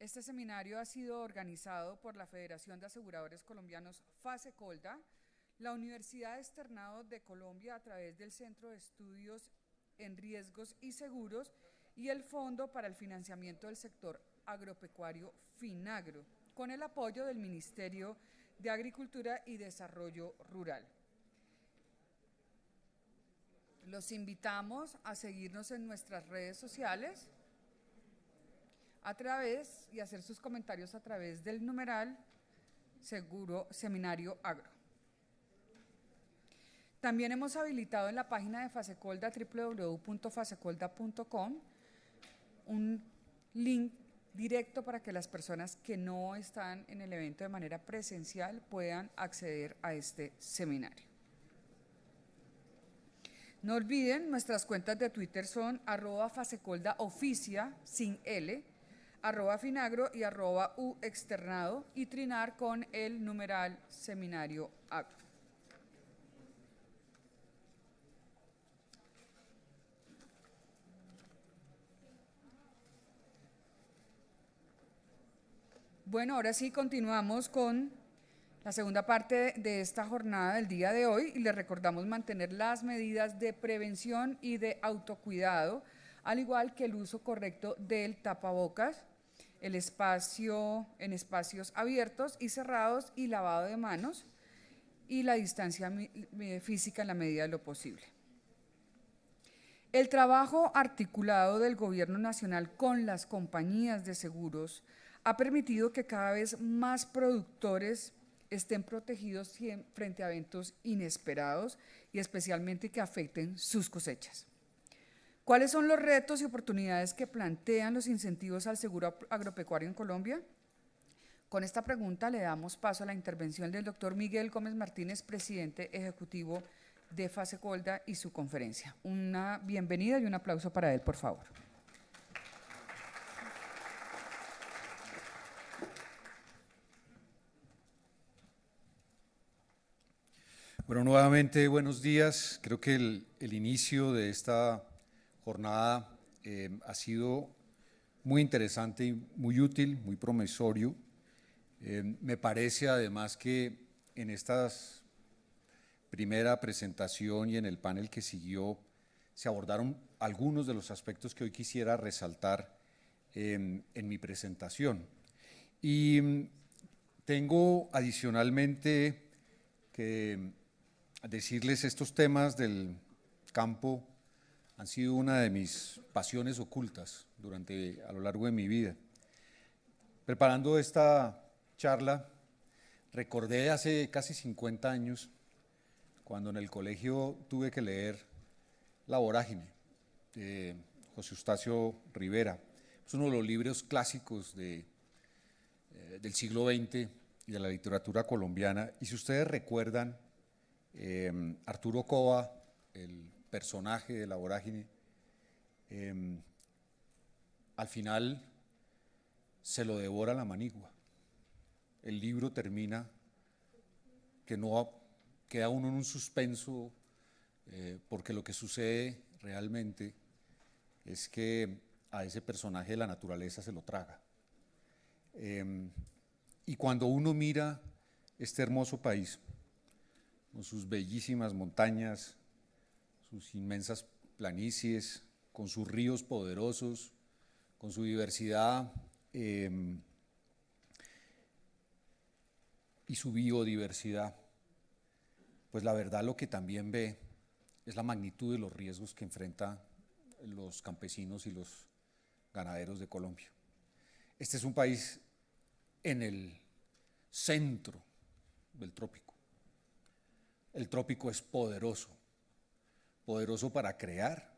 Este seminario ha sido organizado por la Federación de Aseguradores Colombianos FASECOLDA, la Universidad Externado de Colombia a través del Centro de Estudios en Riesgos y Seguros y el Fondo para el Financiamiento del Sector Agropecuario FINAGRO, con el apoyo del Ministerio de Agricultura y Desarrollo Rural. Los invitamos a seguirnos en nuestras redes sociales y hacer sus comentarios a través del numeral Seguro Seminario Agro. También hemos habilitado en la página de FASECOLDA, www.fasecolda.com, un link directo para que las personas que no están en el evento de manera presencial puedan acceder a este seminario. No olviden, nuestras cuentas de Twitter son @FasecoldaOficia, sin L, @Finagro y @UExternado y trinar con el numeral Seminario Agro. Bueno, ahora sí continuamos con la segunda parte de esta jornada del día de hoy y les recordamos mantener las medidas de prevención y de autocuidado, al igual que el uso correcto del tapabocas, el espacio en espacios abiertos y cerrados y lavado de manos y la distancia física en la medida de lo posible. El trabajo articulado del Gobierno Nacional con las compañías de seguros ha permitido que cada vez más productores estén protegidos frente a eventos inesperados y especialmente que afecten sus cosechas. ¿Cuáles son los retos y oportunidades que plantean los incentivos al seguro agropecuario en Colombia? Con esta pregunta le damos paso a la intervención del doctor Miguel Gómez Martínez, presidente ejecutivo de FASECOLDA y su conferencia. Una bienvenida y un aplauso para él, por favor. Bueno, nuevamente buenos días. Creo que el inicio de esta jornada ha sido muy interesante y muy útil, muy promisorio. Me parece además que en esta primera presentación y en el panel que siguió se abordaron algunos de los aspectos que hoy quisiera resaltar en mi presentación. Y tengo adicionalmente que decirles, estos temas del campo han sido una de mis pasiones ocultas a lo largo de mi vida. Preparando esta charla, recordé hace casi 50 años, cuando en el colegio tuve que leer La Vorágine, de José Eustacio Rivera. Es uno de los libros clásicos del siglo XX y de la literatura colombiana. Y si ustedes recuerdan, Arturo Cova, el personaje de La Vorágine, al final se lo devora la manigua. El libro termina que no queda uno en un suspenso, porque lo que sucede realmente es que a ese personaje de la naturaleza se lo traga. Y cuando uno mira este hermoso país, con sus bellísimas montañas, sus inmensas planicies, con sus ríos poderosos, con su diversidad y su biodiversidad, pues la verdad lo que también ve es la magnitud de los riesgos que enfrentan los campesinos y los ganaderos de Colombia. Este es un país en el centro del trópico. El trópico es poderoso, poderoso para crear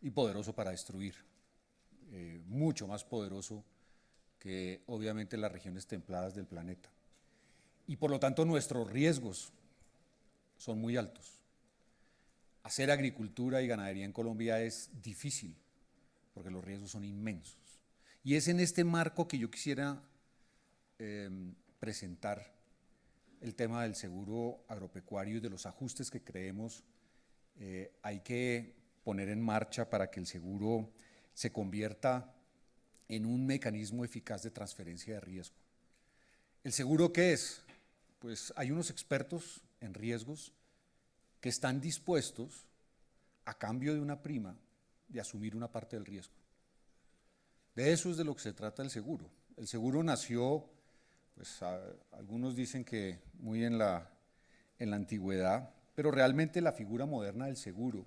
y poderoso para destruir, mucho más poderoso que obviamente las regiones templadas del planeta. Y por lo tanto nuestros riesgos son muy altos. Hacer agricultura y ganadería en Colombia es difícil porque los riesgos son inmensos. Y es en este marco que yo quisiera presentar el tema del seguro agropecuario y de los ajustes que creemos hay que poner en marcha para que el seguro se convierta en un mecanismo eficaz de transferencia de riesgo. ¿El seguro qué es? Pues hay unos expertos en riesgos que están dispuestos, a cambio de una prima, de asumir una parte del riesgo. De eso es de lo que se trata el seguro. El seguro nació, pues algunos dicen que muy en la antigüedad, pero realmente la figura moderna del seguro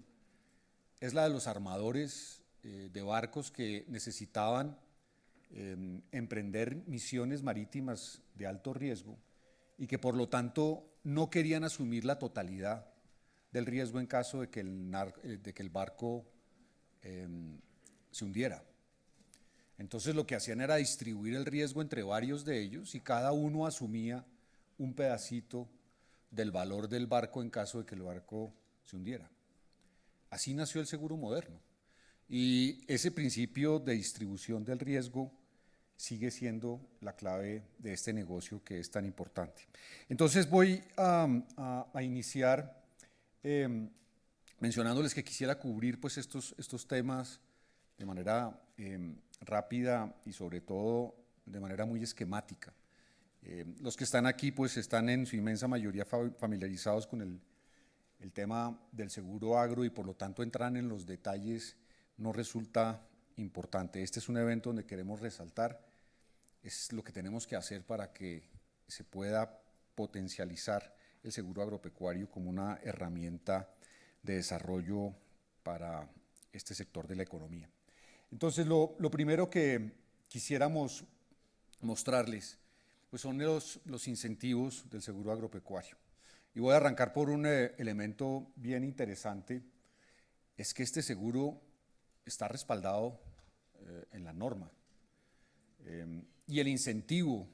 es la de los armadores de barcos que necesitaban emprender misiones marítimas de alto riesgo y que por lo tanto no querían asumir la totalidad del riesgo en caso de que el barco se hundiera. Entonces lo que hacían era distribuir el riesgo entre varios de ellos y cada uno asumía un pedacito del valor del barco en caso de que el barco se hundiera. Así nació el seguro moderno. Y ese principio de distribución del riesgo sigue siendo la clave de este negocio que es tan importante. Entonces voy a iniciar mencionándoles que quisiera cubrir pues estos temas de manera rápida y sobre todo de manera muy esquemática. Los que están aquí pues están en su inmensa mayoría familiarizados con el tema del seguro agro y por lo tanto entrar en los detalles no resulta importante. Este es un evento donde queremos resaltar, es lo que tenemos que hacer para que se pueda potencializar el seguro agropecuario como una herramienta de desarrollo para este sector de la economía. Entonces, lo primero que quisiéramos mostrarles pues son los incentivos del seguro agropecuario. Y voy a arrancar por un elemento bien interesante, es que este seguro está respaldado en la norma. Y el incentivo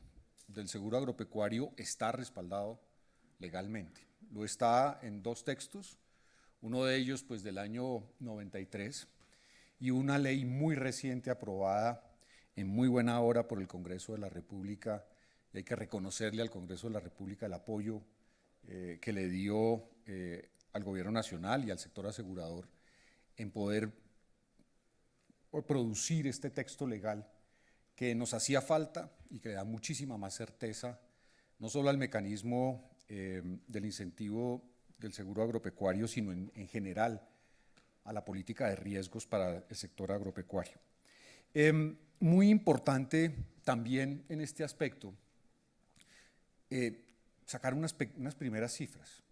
del seguro agropecuario está respaldado legalmente. Lo está en dos textos, uno de ellos pues del año 93 y una ley muy reciente aprobada en muy buena hora por el Congreso de la República. Y hay que reconocerle al Congreso de la República el apoyo que le dio al Gobierno Nacional y al sector asegurador en poder producir este texto legal que nos hacía falta y que le da muchísima más certeza, no solo al mecanismo del incentivo del seguro agropecuario, sino en general a la política de riesgos para el sector agropecuario. Muy importante también en este aspecto sacar unas primeras cifras.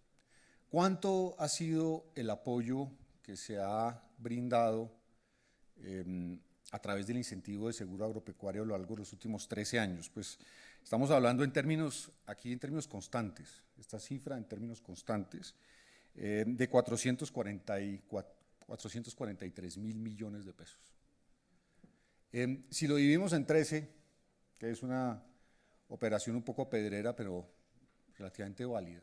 ¿Cuánto ha sido el apoyo que se ha brindado a través del incentivo de seguro agropecuario a lo largo de los últimos 13 años? Pues estamos hablando aquí en términos constantes, esta cifra en términos constantes, de 443 mil millones de pesos. Si lo dividimos en 13, que es una operación un poco pedrera, pero relativamente válida,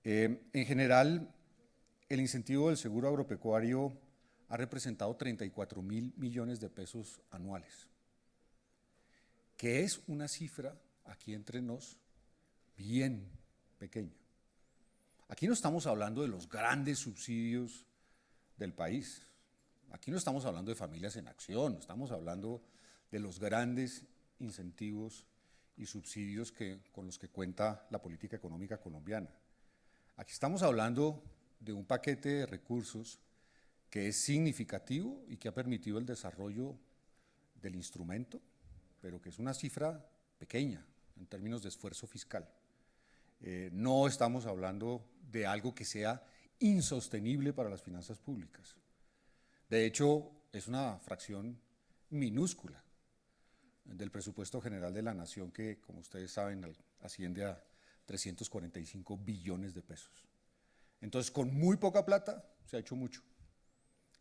en general el incentivo del seguro agropecuario ha representado 34 mil millones de pesos anuales, que es una cifra, aquí entre nos, bien pequeña. Aquí no estamos hablando de los grandes subsidios del país, aquí no estamos hablando de familias en acción, estamos hablando de los grandes incentivos y subsidios con los que cuenta la política económica colombiana. Aquí estamos hablando de un paquete de recursos que es significativo y que ha permitido el desarrollo del instrumento, pero que es una cifra pequeña en términos de esfuerzo fiscal. No estamos hablando de algo que sea insostenible para las finanzas públicas. De hecho, es una fracción minúscula del presupuesto general de la Nación que, como ustedes saben, asciende a 345 billones de pesos. Entonces, con muy poca plata se ha hecho mucho.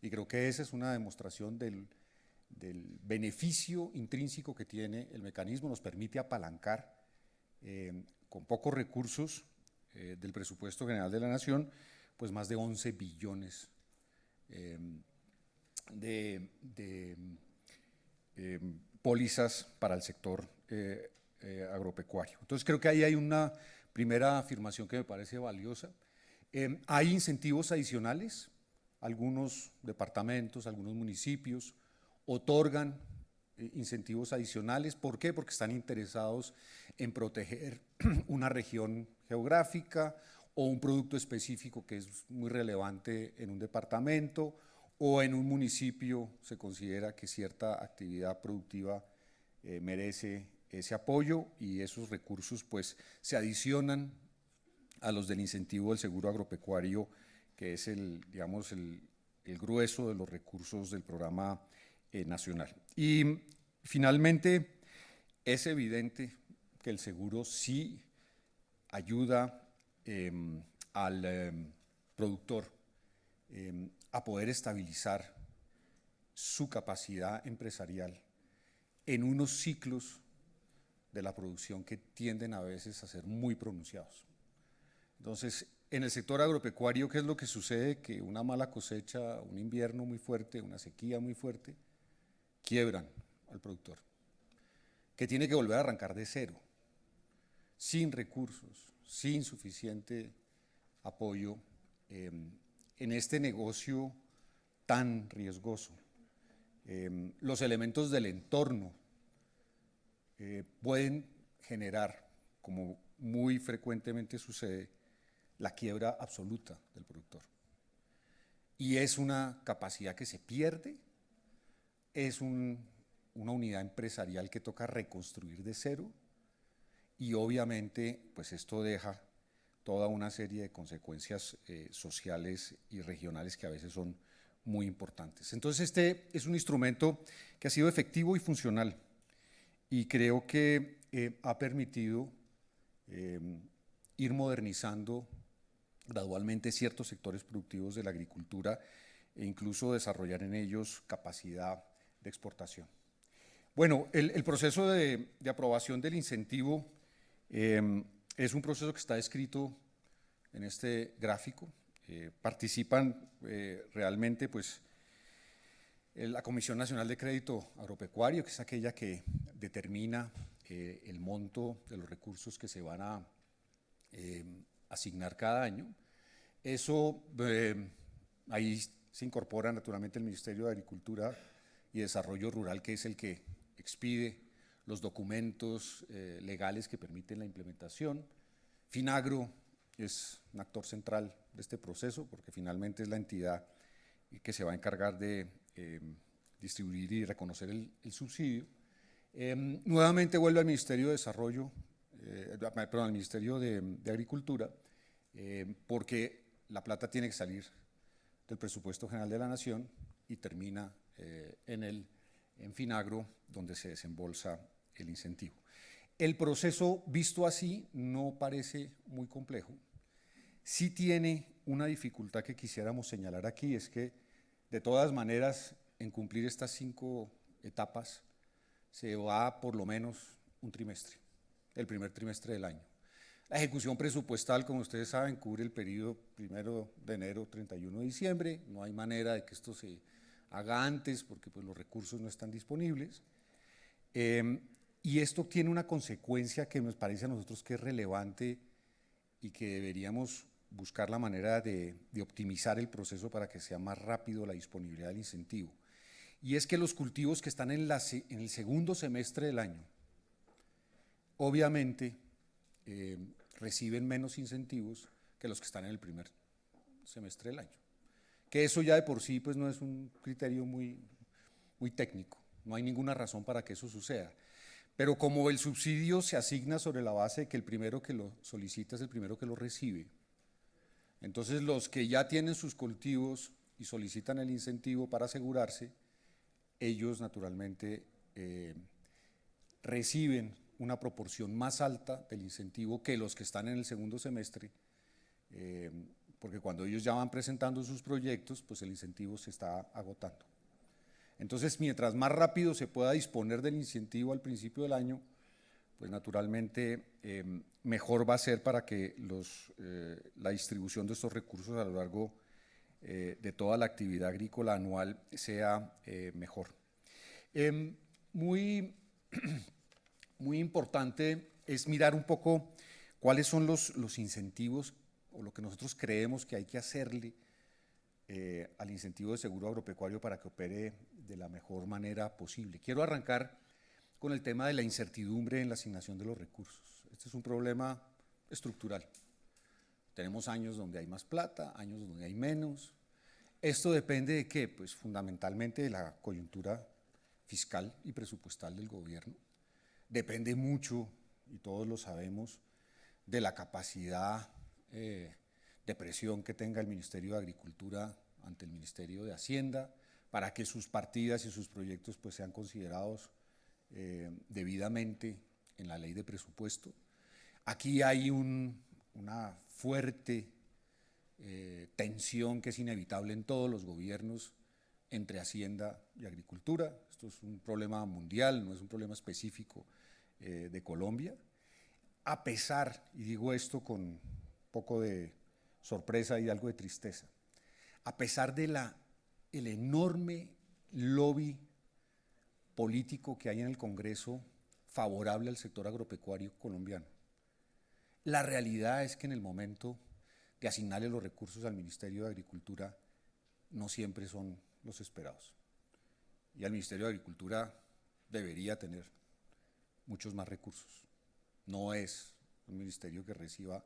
Y creo que esa es una demostración del beneficio intrínseco que tiene el mecanismo, nos permite apalancar con pocos recursos del presupuesto general de la Nación, pues más de 11 billones de pólizas para el sector agropecuario. Entonces creo que ahí hay una primera afirmación que me parece valiosa. Hay incentivos adicionales, algunos departamentos, algunos municipios otorgan incentivos adicionales. ¿Por qué? Porque están interesados en proteger una región geográfica o un producto específico que es muy relevante en un departamento o en un municipio. Se considera que cierta actividad productiva merece ese apoyo y esos recursos pues se adicionan a los del incentivo del seguro agropecuario, que es digamos, el grueso de los recursos del programa nacional. Y finalmente, es evidente que el seguro sí ayuda al productor a poder estabilizar su capacidad empresarial en unos ciclos de la producción que tienden a veces a ser muy pronunciados. Entonces, en el sector agropecuario, ¿qué es lo que sucede? Que una mala cosecha, un invierno muy fuerte, una sequía muy fuerte, quiebran al productor, que tiene que volver a arrancar de cero, sin recursos, sin suficiente apoyo en este negocio tan riesgoso. Los elementos del entorno pueden generar, como muy frecuentemente sucede, la quiebra absoluta del productor. Y es una capacidad que se pierde, es una unidad empresarial que toca reconstruir de cero y obviamente pues esto deja toda una serie de consecuencias sociales y regionales que a veces son muy importantes. Entonces este es un instrumento que ha sido efectivo y funcional y creo que ha permitido ir modernizando gradualmente ciertos sectores productivos de la agricultura e incluso desarrollar en ellos capacidad de exportación. Bueno, el proceso de aprobación del incentivo es un proceso que está descrito en este gráfico. Participan realmente pues, la Comisión Nacional de Crédito Agropecuario, que es aquella que determina el monto de los recursos que se van a asignar cada año. Eso, ahí se incorpora naturalmente el Ministerio de Agricultura y Desarrollo Rural, que es el que expide los documentos legales que permiten la implementación. Finagro es un actor central de este proceso porque finalmente es la entidad que se va a encargar de distribuir y reconocer el subsidio. Nuevamente vuelve al Ministerio de Desarrollo, perdón, al Ministerio de Agricultura, porque la plata tiene que salir del presupuesto general de la Nación y termina en Finagro, donde se desembolsa el incentivo. El proceso visto así no parece muy complejo. Sí tiene una dificultad que quisiéramos señalar aquí, es que de todas maneras en cumplir estas 5 etapas se va por lo menos un trimestre, el primer trimestre del año. La ejecución presupuestal, como ustedes saben, cubre el periodo 1 de enero, 31 de diciembre. No hay manera de que esto se haga antes porque pues, los recursos no están disponibles. Y esto tiene una consecuencia que nos parece a nosotros que es relevante y que deberíamos buscar la manera de optimizar el proceso para que sea más rápido la disponibilidad del incentivo. Y es que los cultivos que están en el segundo semestre del año, obviamente, reciben menos incentivos que los que están en el primer semestre del año. Que eso ya de por sí pues, no es un criterio muy técnico, no hay ninguna razón para que eso suceda. Pero como el subsidio se asigna sobre la base de que el primero que lo solicita es el primero que lo recibe, entonces los que ya tienen sus cultivos y solicitan el incentivo para asegurarse, ellos naturalmente reciben una proporción más alta del incentivo que los que están en el segundo semestre, porque cuando ellos ya van presentando sus proyectos, pues el incentivo se está agotando. Entonces, mientras más rápido se pueda disponer del incentivo al principio del año, pues naturalmente mejor va a ser para que la distribución de estos recursos a lo largo de toda la actividad agrícola anual sea mejor. Muy importante es mirar un poco cuáles son los incentivos o lo que nosotros creemos que hay que hacerle al incentivo de seguro agropecuario para que opere de la mejor manera posible. Quiero arrancar con el tema de la incertidumbre en la asignación de los recursos. Este es un problema estructural. Tenemos años donde hay más plata, años donde hay menos. ¿Esto depende de qué? Pues fundamentalmente de la coyuntura fiscal y presupuestal del gobierno. Depende mucho, y todos lo sabemos, de la capacidad de presión que tenga el Ministerio de Agricultura ante el Ministerio de Hacienda para que sus partidas y sus proyectos pues, sean considerados debidamente en la ley de presupuesto. Aquí hay una fuerte tensión que es inevitable en todos los gobiernos entre Hacienda y Agricultura. Esto es un problema mundial, no es un problema específico de Colombia. A pesar, y digo esto con un poco de sorpresa y algo de tristeza, a pesar de el enorme lobby político que hay en el Congreso favorable al sector agropecuario colombiano, la realidad es que en el momento de asignarle los recursos al Ministerio de Agricultura no siempre son los esperados. Y el Ministerio de Agricultura debería tener muchos más recursos. No es un ministerio que reciba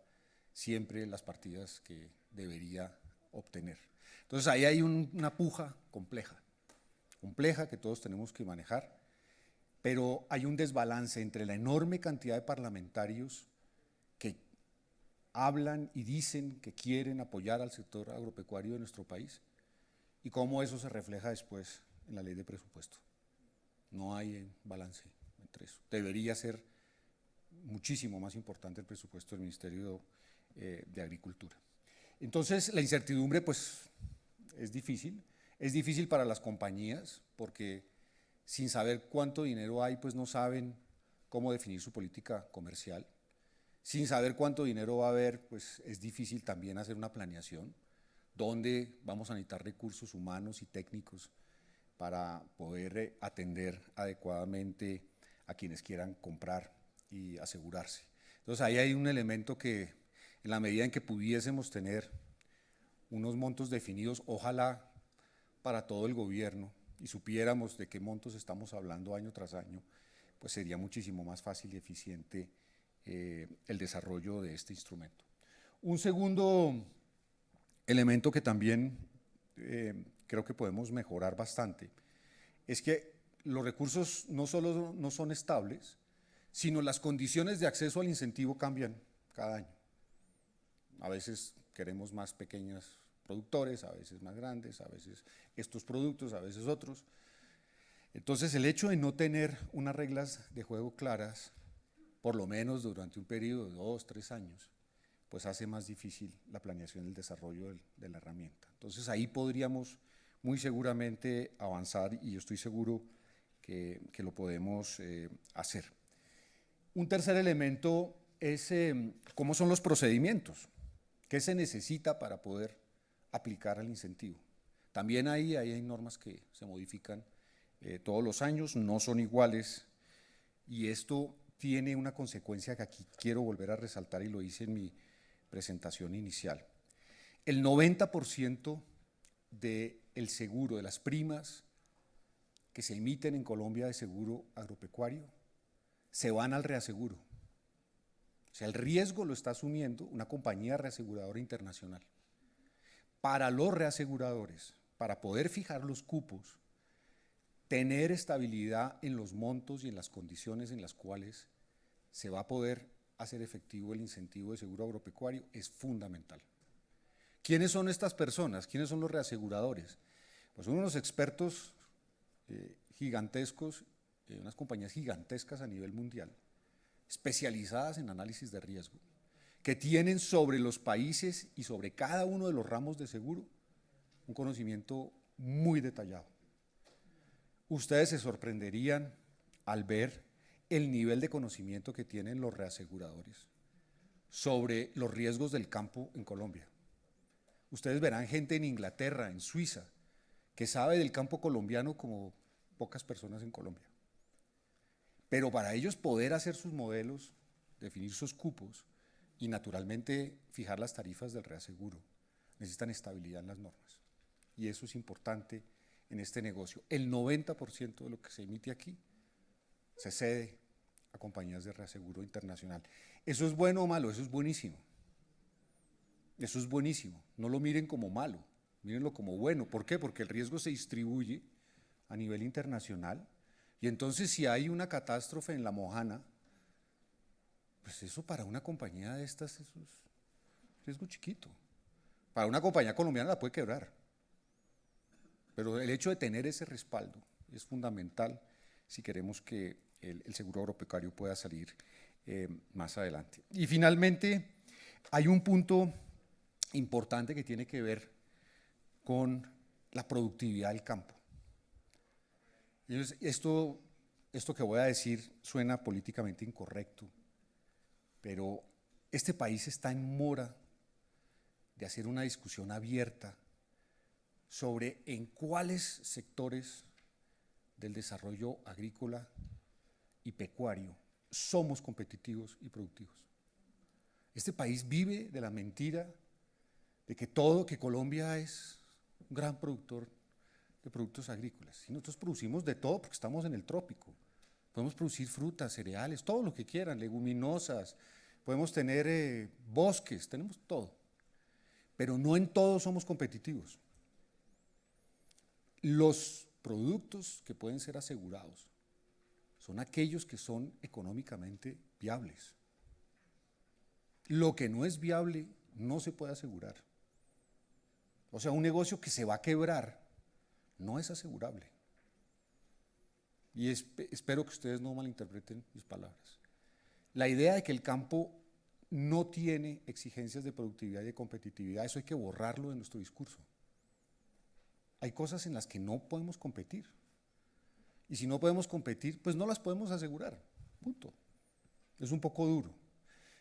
siempre las partidas que debería obtener. Entonces ahí hay una puja compleja que todos tenemos que manejar, pero hay un desbalance entre la enorme cantidad de parlamentarios que hablan y dicen que quieren apoyar al sector agropecuario de nuestro país y cómo eso se refleja después en la ley de presupuesto. No hay balance entre eso. Debería ser muchísimo más importante el presupuesto del Ministerio de Agricultura. Entonces, la incertidumbre pues es difícil para las compañías porque sin saber cuánto dinero hay, pues no saben cómo definir su política comercial. Sin saber cuánto dinero va a haber, pues es difícil también hacer una planeación, dónde vamos a necesitar recursos humanos y técnicos para poder atender adecuadamente a quienes quieran comprar y asegurarse. Entonces ahí hay un elemento que en la medida en que pudiésemos tener unos montos definidos, ojalá para todo el gobierno, y supiéramos de qué montos estamos hablando año tras año, pues sería muchísimo más fácil y eficiente el desarrollo de este instrumento. Un segundo elemento que también creo que podemos mejorar bastante es que los recursos no solo no son estables, sino las condiciones de acceso al incentivo cambian cada año. A veces queremos más pequeños productores, a veces más grandes, a veces estos productos, a veces otros. Entonces el hecho de no tener unas reglas de juego claras, por lo menos durante un periodo de 2, 3 años, pues hace más difícil la planeación y el desarrollo de la herramienta. Entonces ahí podríamos muy seguramente avanzar y yo estoy seguro que lo podemos hacer. Un tercer elemento es cómo son los procedimientos, qué se necesita para poder aplicar el incentivo. También ahí hay normas que se modifican todos los años, no son iguales y esto tiene una consecuencia que aquí quiero volver a resaltar y lo hice en mi presentación inicial. El 90% del seguro, de las primas que se emiten en Colombia de seguro agropecuario, se van al reaseguro. O sea, el riesgo lo está asumiendo una compañía reaseguradora internacional. Para los reaseguradores, para poder fijar los cupos, tener estabilidad en los montos y en las condiciones en las cuales se va a poder hacer efectivo el incentivo de seguro agropecuario es fundamental. ¿Quiénes son estas personas? ¿Quiénes son los reaseguradores? Pues son unos expertos gigantescos, unas compañías gigantescas a nivel mundial, especializadas en análisis de riesgo, que tienen sobre los países y sobre cada uno de los ramos de seguro un conocimiento muy detallado. Ustedes se sorprenderían al ver el nivel de conocimiento que tienen los reaseguradores sobre los riesgos del campo en Colombia. Ustedes verán gente en Inglaterra, en Suiza, que sabe del campo colombiano como pocas personas en Colombia. Pero para ellos poder hacer sus modelos, definir sus cupos y naturalmente fijar las tarifas del reaseguro, necesitan estabilidad en las normas. y eso es importante en este negocio. El 90% de lo que se emite aquí se cede a compañías de reaseguro internacional. ¿Eso es bueno o malo? Eso es buenísimo. Eso es buenísimo. No lo miren como malo, mírenlo como bueno. ¿Por qué? Porque el riesgo se distribuye a nivel internacional y entonces si hay una catástrofe en La Mojana, pues eso para una compañía de estas eso es riesgo chiquito. Para una compañía colombiana la puede quebrar. Pero el hecho de tener ese respaldo es fundamental si queremos que el seguro agropecuario pueda salir más adelante. Y finalmente, hay un punto importante que tiene que ver con la productividad del campo. Entonces, esto que voy a decir suena políticamente incorrecto, pero este país está en mora de hacer una discusión abierta sobre en cuáles sectores del desarrollo agrícola y pecuario somos competitivos y productivos. Este país vive de la mentira de que Colombia es un gran productor de productos agrícolas. Y nosotros producimos de todo porque estamos en el trópico. Podemos producir frutas, cereales, todo lo que quieran, leguminosas, podemos tener bosques, tenemos todo. Pero no en todo somos competitivos. Los productos que pueden ser asegurados son aquellos que son económicamente viables. Lo que no es viable no se puede asegurar. O sea, un negocio que se va a quebrar no es asegurable. Y espero que ustedes no malinterpreten mis palabras. La idea de que el campo no tiene exigencias de productividad y de competitividad, eso hay que borrarlo de nuestro discurso. Hay cosas en las que no podemos competir. Y si no podemos competir, pues no las podemos asegurar. Punto. Es un poco duro.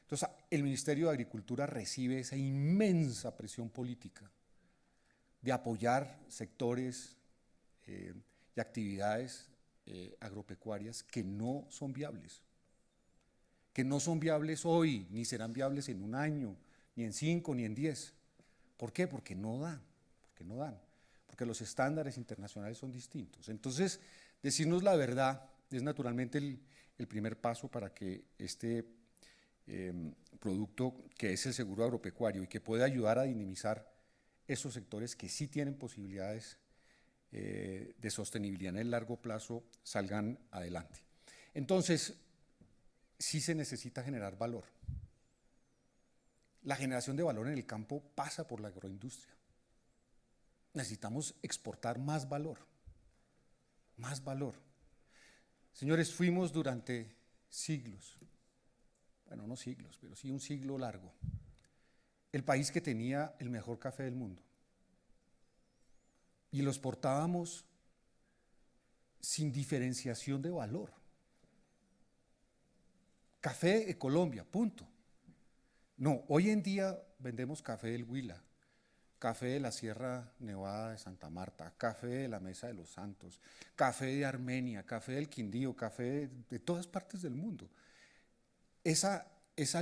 Entonces, el Ministerio de Agricultura recibe esa inmensa presión política de apoyar sectores y actividades agropecuarias que no son viables. Que no son viables hoy, ni serán viables en un año, ni en 5, ni en 10. ¿Por qué? Porque no dan. Porque los estándares internacionales son distintos. Entonces, decirnos la verdad es naturalmente el primer paso para que este producto que es el seguro agropecuario y que puede ayudar a dinamizar esos sectores que sí tienen posibilidades de sostenibilidad en el largo plazo salgan adelante. Entonces, sí se necesita generar valor. La generación de valor en el campo pasa por la agroindustria. Necesitamos exportar más valor, más valor. Señores, fuimos durante siglos, bueno, no siglos, pero sí un siglo largo, el país que tenía el mejor café del mundo. Y lo exportábamos sin diferenciación de valor. Café de Colombia, punto. No, hoy en día vendemos café del Huila, café de la Sierra Nevada de Santa Marta, café de la Mesa de los Santos, café de Armenia, café del Quindío, café de todas partes del mundo. Esa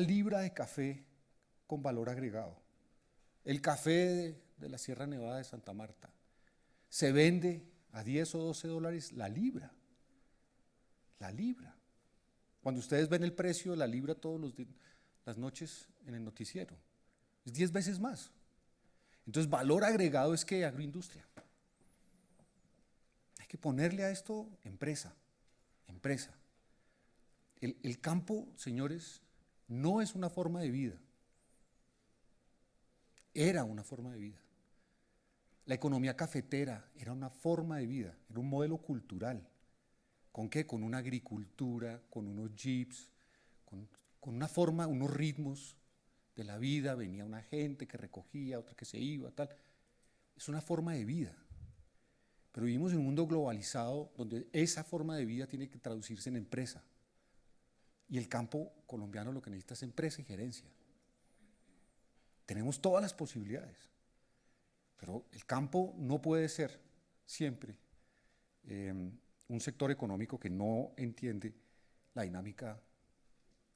libra de café con valor agregado, el café de la Sierra Nevada de Santa Marta, se vende a 10 o 12 dólares la libra. La libra. Cuando ustedes ven el precio de la libra todas las noches en el noticiero, es 10 veces más. Entonces, valor agregado es que agroindustria. Hay que ponerle a esto empresa. El campo, señores, no es una forma de vida. Era una forma de vida. La economía cafetera era una forma de vida, era un modelo cultural. ¿Con qué? Con una agricultura, con unos jeeps, con una forma, unos ritmos de la vida. Venía una gente que recogía, otra que se iba, tal. Es una forma de vida. Pero vivimos en un mundo globalizado donde esa forma de vida tiene que traducirse en empresa. Y el campo colombiano lo que necesita es empresa y gerencia. Tenemos todas las posibilidades. Pero el campo no puede ser siempre un sector económico que no entiende la dinámica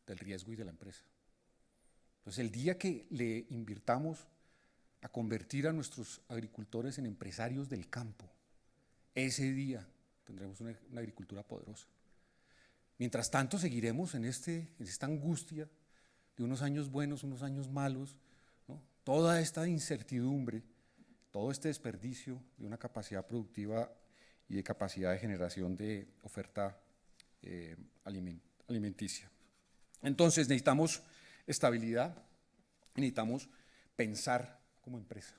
del riesgo y de la empresa. Entonces, el día que le invirtamos a convertir a nuestros agricultores en empresarios del campo. Ese día tendremos una agricultura poderosa. Mientras tanto, seguiremos en esta angustia de unos años buenos, unos años malos, ¿no? Toda esta incertidumbre, todo este desperdicio de una capacidad productiva y de capacidad de generación de oferta alimenticia. Entonces necesitamos estabilidad, necesitamos pensar como empresa.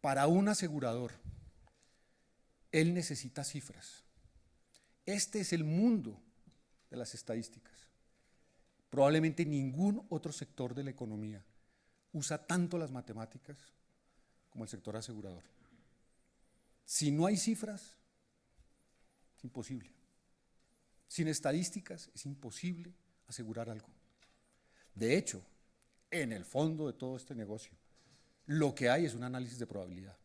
Para un asegurador, él necesita cifras. Este es el mundo de las estadísticas. Probablemente ningún otro sector de la economía usa tanto las matemáticas como el sector asegurador. Si no hay cifras, es imposible. Sin estadísticas es imposible asegurar algo. De hecho, en el fondo de todo este negocio, lo que hay es un análisis de probabilidad.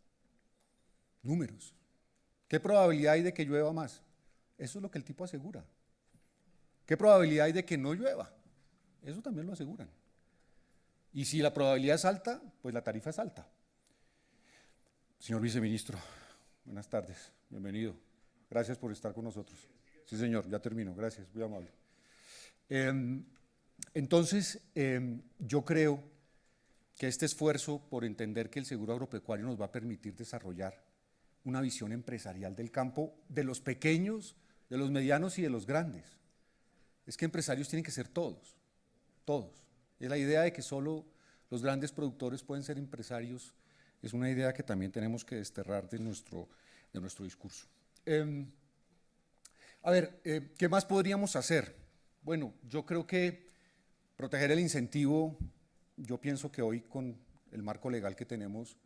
Números. ¿Qué probabilidad hay de que llueva más? Eso es lo que el tipo asegura. ¿Qué probabilidad hay de que no llueva? Eso también lo aseguran. Y si la probabilidad es alta, pues la tarifa es alta. Señor viceministro, buenas tardes, bienvenido. Gracias por estar con nosotros. Sí, señor, ya termino, gracias, muy amable. Entonces, yo creo que este esfuerzo por entender que el seguro agropecuario nos va a permitir desarrollar una visión empresarial del campo, de los pequeños, de los medianos y de los grandes. Es que empresarios tienen que ser todos, todos. Es la idea de que solo los grandes productores pueden ser empresarios, es una idea que también tenemos que desterrar de nuestro discurso. ¿Qué más podríamos hacer? Bueno, yo creo que proteger el incentivo, yo pienso que hoy con el marco legal que tenemos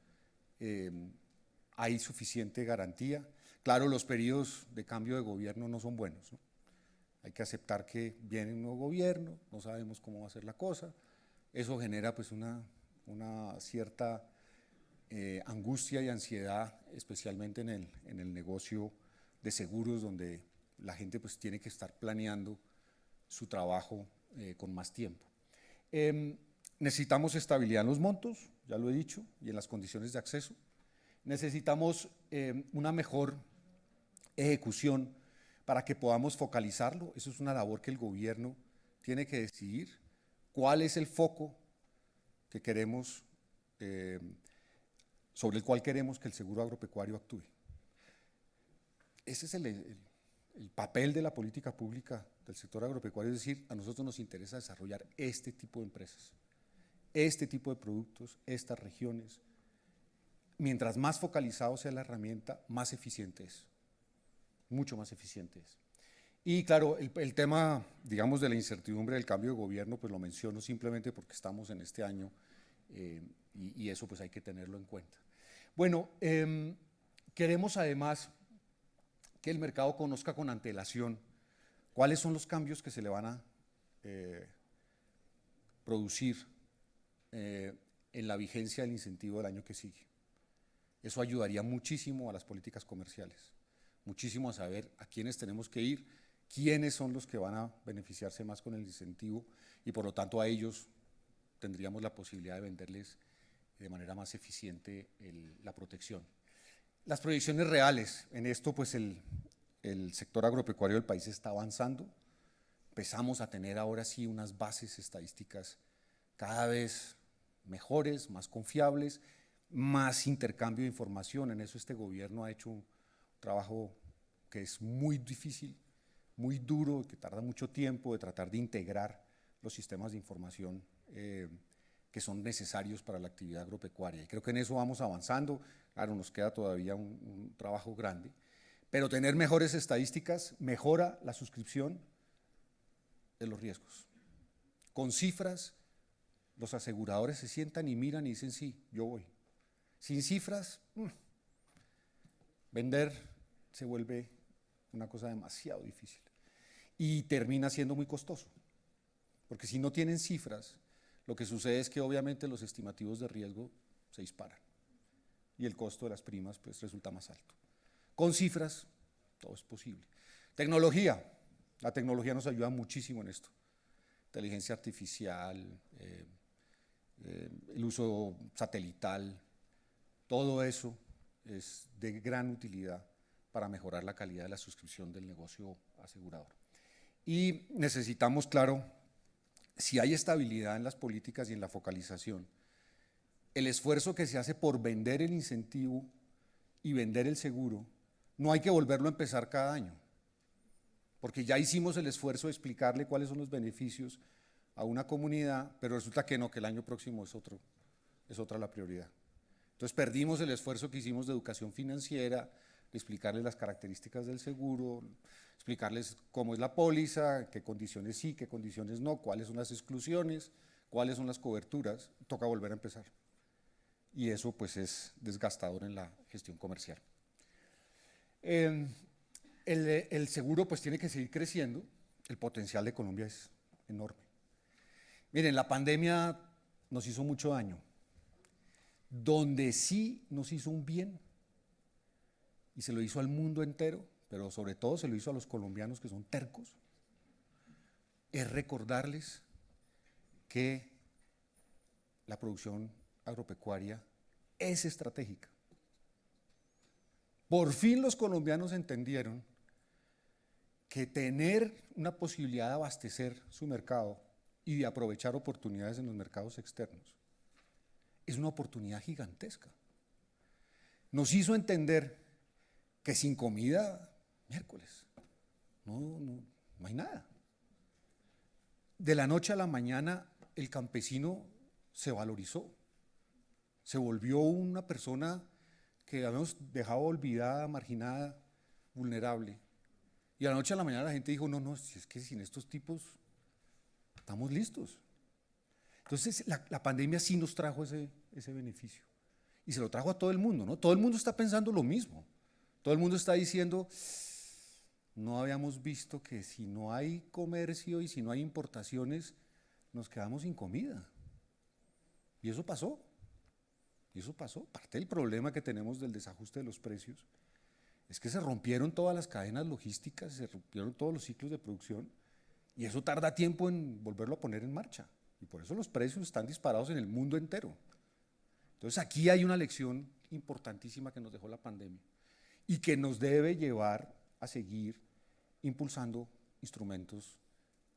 hay suficiente garantía. Claro, los periodos de cambio de gobierno no son buenos, ¿no? Hay que aceptar que viene un nuevo gobierno, no sabemos cómo va a ser la cosa, eso genera pues una cierta angustia y ansiedad, especialmente en el negocio de seguros, donde la gente pues tiene que estar planeando su trabajo con más tiempo. Necesitamos estabilidad en los montos, ya lo he dicho, y en las condiciones de acceso. Necesitamos una mejor ejecución para que podamos focalizarlo. Eso es una labor que el gobierno tiene que decidir cuál es el foco que queremos, sobre el cual queremos que el seguro agropecuario actúe. Ese es el papel de la política pública del sector agropecuario, es decir, a nosotros nos interesa desarrollar este tipo de empresas, este tipo de productos, estas regiones. Mientras más focalizado sea la herramienta, más eficiente es, mucho más eficiente es. Y claro, el tema, digamos, de la incertidumbre del cambio de gobierno, pues lo menciono simplemente porque estamos en este año y eso pues hay que tenerlo en cuenta. Bueno, queremos además que el mercado conozca con antelación cuáles son los cambios que se le van a producir en la vigencia del incentivo del año que sigue. Eso ayudaría muchísimo a las políticas comerciales, muchísimo a saber a quiénes tenemos que ir, quiénes son los que van a beneficiarse más con el incentivo y por lo tanto a ellos tendríamos la posibilidad de venderles de manera más eficiente la protección. Las proyecciones reales, en esto pues el sector agropecuario del país está avanzando, empezamos a tener ahora sí unas bases estadísticas cada vez mejores, más confiables, más intercambio de información. En eso este gobierno ha hecho un trabajo que es muy difícil, muy duro, que tarda mucho tiempo de tratar de integrar los sistemas de información que son necesarios para la actividad agropecuaria. Y creo que en eso vamos avanzando. Claro, nos queda todavía un trabajo grande, pero tener mejores estadísticas mejora la suscripción de los riesgos. Con cifras, los aseguradores se sientan y miran y dicen, sí, yo voy. Sin cifras, vender se vuelve una cosa demasiado difícil y termina siendo muy costoso, porque si no tienen cifras, lo que sucede es que obviamente los estimativos de riesgo se disparan y el costo de las primas pues resulta más alto. Con cifras, todo es posible. Tecnología, la tecnología nos ayuda muchísimo en esto. Inteligencia artificial, el uso satelital, todo eso es de gran utilidad para mejorar la calidad de la suscripción del negocio asegurador. Y necesitamos, claro, si hay estabilidad en las políticas y en la focalización, el esfuerzo que se hace por vender el incentivo y vender el seguro, no hay que volverlo a empezar cada año, porque ya hicimos el esfuerzo de explicarle cuáles son los beneficios a una comunidad, pero resulta que no, que el año próximo es otra la prioridad. Entonces perdimos el esfuerzo que hicimos de educación financiera, de explicarles las características del seguro, explicarles cómo es la póliza, qué condiciones sí, qué condiciones no, cuáles son las exclusiones, cuáles son las coberturas, toca volver a empezar. Y eso pues es desgastador en la gestión comercial. El seguro pues tiene que seguir creciendo, el potencial de Colombia es enorme. Miren, la pandemia nos hizo mucho daño. Donde sí nos hizo un bien, y se lo hizo al mundo entero, pero sobre todo se lo hizo a los colombianos que son tercos, es recordarles que la producción agropecuaria es estratégica. Por fin los colombianos entendieron que tener una posibilidad de abastecer su mercado y de aprovechar oportunidades en los mercados externos es una oportunidad gigantesca. Nos hizo entender que sin comida, miércoles, no hay nada. De la noche a la mañana el campesino se valorizó, se volvió una persona que habíamos dejado olvidada, marginada, vulnerable. Y a la noche a la mañana la gente dijo, no, si es que sin estos tipos estamos listos. Entonces la pandemia sí nos trajo ese beneficio. Y se lo trajo a todo el mundo, ¿no? Todo el mundo está pensando lo mismo. Todo el mundo está diciendo, no habíamos visto que si no hay comercio y si no hay importaciones, nos quedamos sin comida. Y eso pasó. Parte del problema que tenemos del desajuste de los precios es que se rompieron todas las cadenas logísticas, se rompieron todos los ciclos de producción y eso tarda tiempo en volverlo a poner en marcha. Y por eso los precios están disparados en el mundo entero. Entonces aquí hay una lección importantísima que nos dejó la pandemia y que nos debe llevar a seguir impulsando instrumentos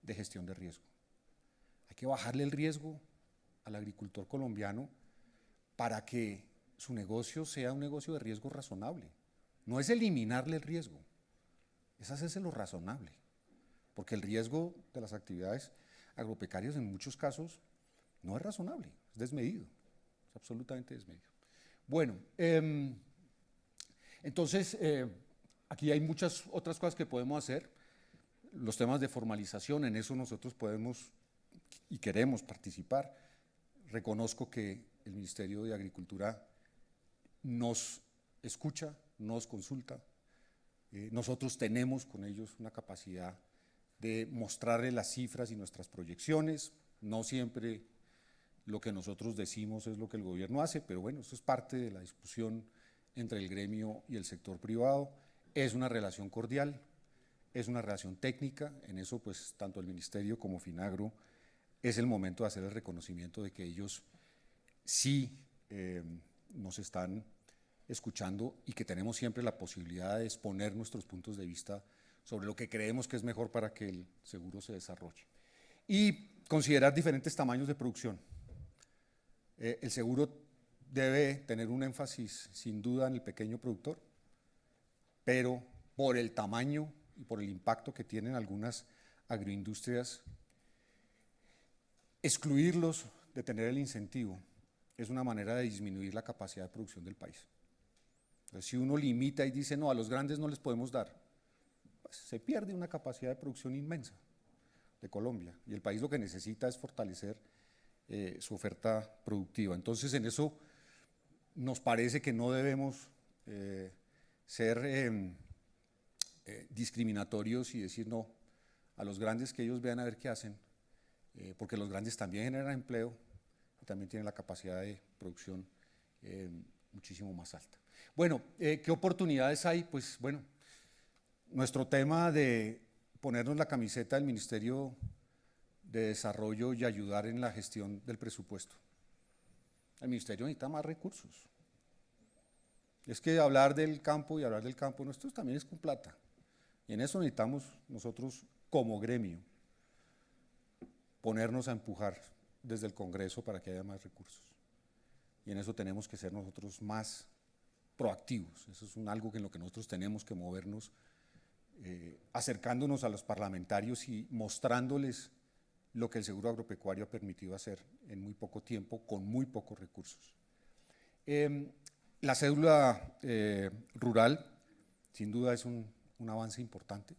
de gestión de riesgo. Hay que bajarle el riesgo al agricultor colombiano para que su negocio sea un negocio de riesgo razonable. No es eliminarle el riesgo, es hacérselo razonable, porque el riesgo de las actividades agropecarias en muchos casos no es razonable, es desmedido, es absolutamente desmedido. Bueno, entonces aquí hay muchas otras cosas que podemos hacer. Los temas de formalización, en eso nosotros podemos y queremos participar. Reconozco que el Ministerio de Agricultura nos escucha, nos consulta. Nosotros tenemos con ellos una capacidad de mostrarles las cifras y nuestras proyecciones. No siempre lo que nosotros decimos es lo que el gobierno hace, pero bueno, eso es parte de la discusión entre el gremio y el sector privado. Es una relación cordial, es una relación técnica, en eso pues tanto el Ministerio como Finagro es el momento de hacer el reconocimiento de que ellos sí nos están escuchando y que tenemos siempre la posibilidad de exponer nuestros puntos de vista sobre lo que creemos que es mejor para que el seguro se desarrolle. Y considerar diferentes tamaños de producción. El seguro debe tener un énfasis sin duda en el pequeño productor, pero por el tamaño y por el impacto que tienen algunas agroindustrias, excluirlos de tener el incentivo es una manera de disminuir la capacidad de producción del país. Entonces, si uno limita y dice, no, a los grandes no les podemos dar, pues se pierde una capacidad de producción inmensa de Colombia y el país lo que necesita es fortalecer su oferta productiva. Entonces, en eso nos parece que no debemos ser discriminatorios y decir no a los grandes, que ellos vean a ver qué hacen, porque los grandes también generan empleo y también tienen la capacidad de producción muchísimo más alta. Bueno, ¿qué oportunidades hay? Pues bueno, nuestro tema de ponernos la camiseta del Ministerio de Desarrollo y ayudar en la gestión del presupuesto. el ministerio necesita más recursos. Es que hablar del campo y hablar del campo nuestro también es con plata. Y en eso necesitamos nosotros como gremio ponernos a empujar desde el Congreso para que haya más recursos. Y en eso tenemos que ser nosotros más proactivos. Eso es algo en lo que nosotros tenemos que movernos, acercándonos a los parlamentarios y mostrándoles lo que el seguro agropecuario ha permitido hacer en muy poco tiempo, con muy pocos recursos. La cédula rural, sin duda, es un avance importante.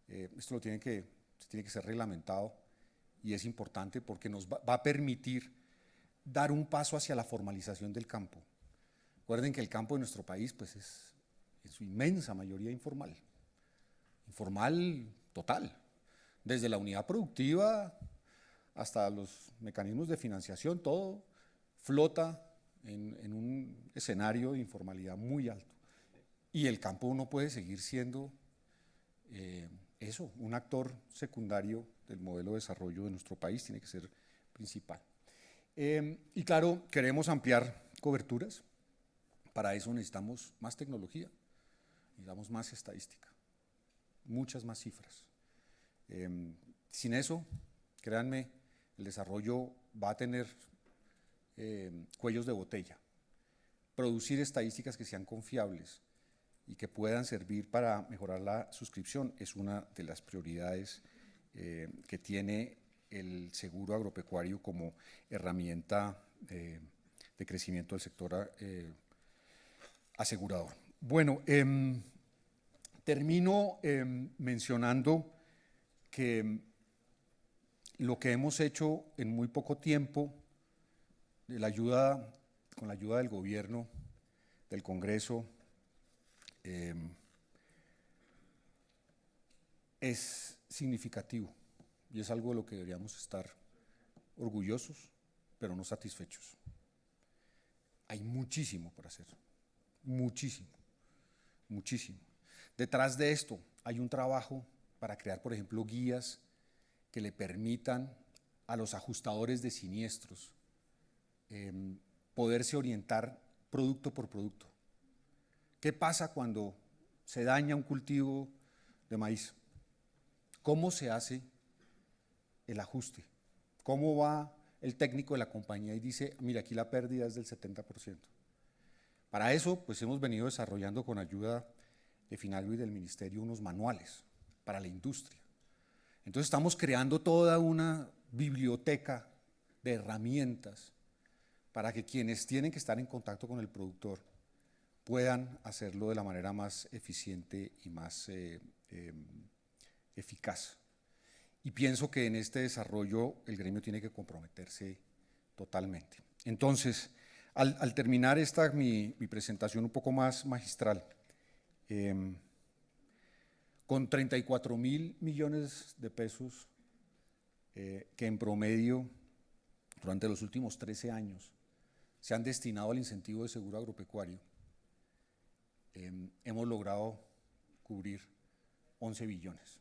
Esto se tiene que ser reglamentado y es importante porque nos va a permitir dar un paso hacia la formalización del campo. Recuerden que el campo de nuestro país pues es en su inmensa mayoría informal total, desde la unidad productiva hasta los mecanismos de financiación, todo flota en un escenario de informalidad muy alto. Y el campo no puede seguir siendo un actor secundario del modelo de desarrollo de nuestro país, tiene que ser principal. Y claro, queremos ampliar coberturas. Para eso necesitamos más tecnología, necesitamos más estadística, muchas más cifras. Sin eso, créanme, el desarrollo va a tener cuellos de botella. Producir estadísticas que sean confiables y que puedan servir para mejorar la suscripción es una de las prioridades que tiene el seguro agropecuario como herramienta de crecimiento del sector asegurador. Bueno, termino mencionando que lo que hemos hecho en muy poco tiempo, con la ayuda del gobierno, del Congreso, es significativo y es algo de lo que deberíamos estar orgullosos, pero no satisfechos. Hay muchísimo por hacer, muchísimo. Detrás de esto hay un trabajo para crear, por ejemplo, guías que le permitan a los ajustadores de siniestros poderse orientar producto por producto. ¿Qué pasa cuando se daña un cultivo de maíz? ¿Cómo se hace el ajuste? ¿Cómo va el técnico de la compañía y dice, mira, aquí la pérdida es del 70%? Para eso, pues hemos venido desarrollando con ayuda de Finagro y del Ministerio unos manuales para la industria. Entonces estamos creando toda una biblioteca de herramientas para que quienes tienen que estar en contacto con el productor puedan hacerlo de la manera más eficiente y más eficaz. Y pienso que en este desarrollo el gremio tiene que comprometerse totalmente. Entonces, al terminar mi presentación un poco más magistral, con 34.000 millones de pesos que en promedio durante los últimos 13 años se han destinado al incentivo de seguro agropecuario, hemos logrado cubrir 11 billones.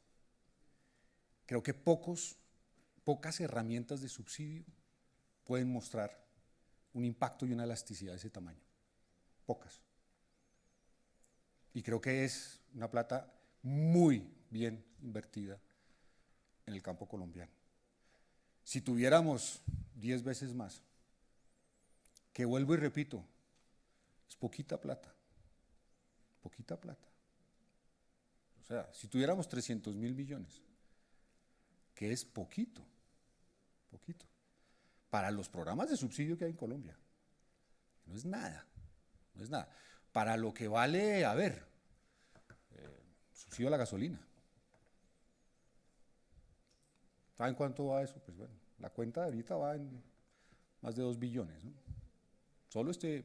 Creo que pocas herramientas de subsidio pueden mostrar un impacto y una elasticidad de ese tamaño. Pocas. Y creo que es una plata muy bien invertida en el campo colombiano. Si tuviéramos 10 veces más, que vuelvo y repito, es poquita plata. Poquita plata. O sea, si tuviéramos 300.000 millones, que es poquito, para los programas de subsidio que hay en Colombia. No es nada. Para lo que vale, subsidio a la gasolina. ¿Saben cuánto va eso? Pues bueno, la cuenta de ahorita va en más de 2 billones, ¿no? Solo este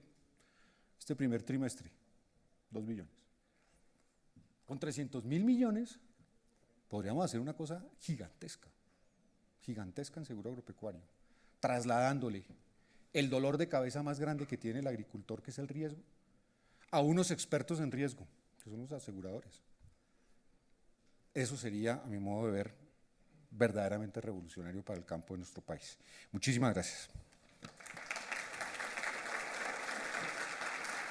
primer trimestre, 2 billones. Con 300.000 millones podríamos hacer una cosa gigantesca en seguro agropecuario, trasladándole el dolor de cabeza más grande que tiene el agricultor, que es el riesgo, a unos expertos en riesgo, que son los aseguradores. Eso sería, a mi modo de ver, verdaderamente revolucionario para el campo de nuestro país. Muchísimas gracias.